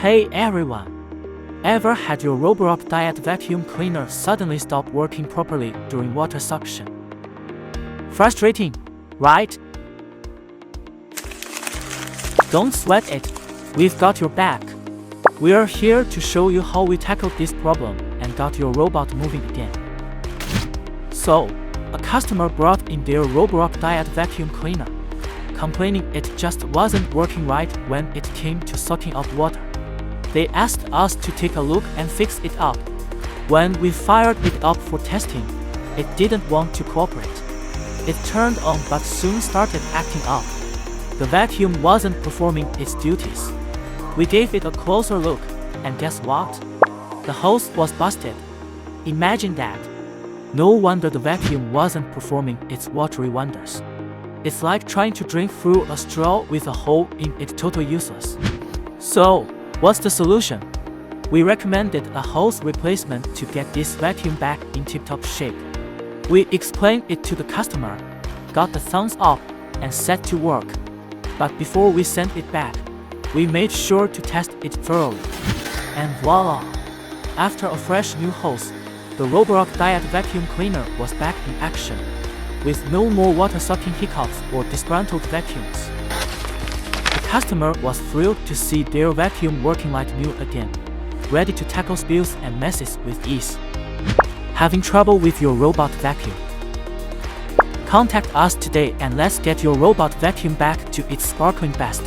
Hey everyone! Ever had your Roborock Dyad vacuum cleaner suddenly stop working properly during water suction? Frustrating, right? Don't sweat it, we've got your back. We're here to show you how we tackled this problem and got your robot moving again. So, a customer brought in their Roborock Dyad vacuum cleaner, complaining it just wasn't working right when it came to sucking up water. They asked us to take a look and fix it up. When we fired it up for testing, it didn't want to cooperate. It turned on but soon started acting up. The vacuum wasn't performing its duties. We gave it a closer look, and guess what? The hose was busted. Imagine that. No wonder the vacuum wasn't performing its watery wonders. It's like trying to drink through a straw with a hole in it, totally useless. So, what's the solution? We recommended a hose replacement to get this vacuum back in tip-top shape. We explained it to the customer, got the thumbs up, and set to work. But before we sent it back, we made sure to test it thoroughly. And voila! After a fresh new hose, the Roborock Dyad vacuum cleaner was back in action, with no more water-sucking hiccups or disgruntled vacuums. The customer was thrilled to see their vacuum working like new again, ready to tackle spills and messes with ease. Having trouble with your robot vacuum? Contact us today and let's get your robot vacuum back to its sparkling best.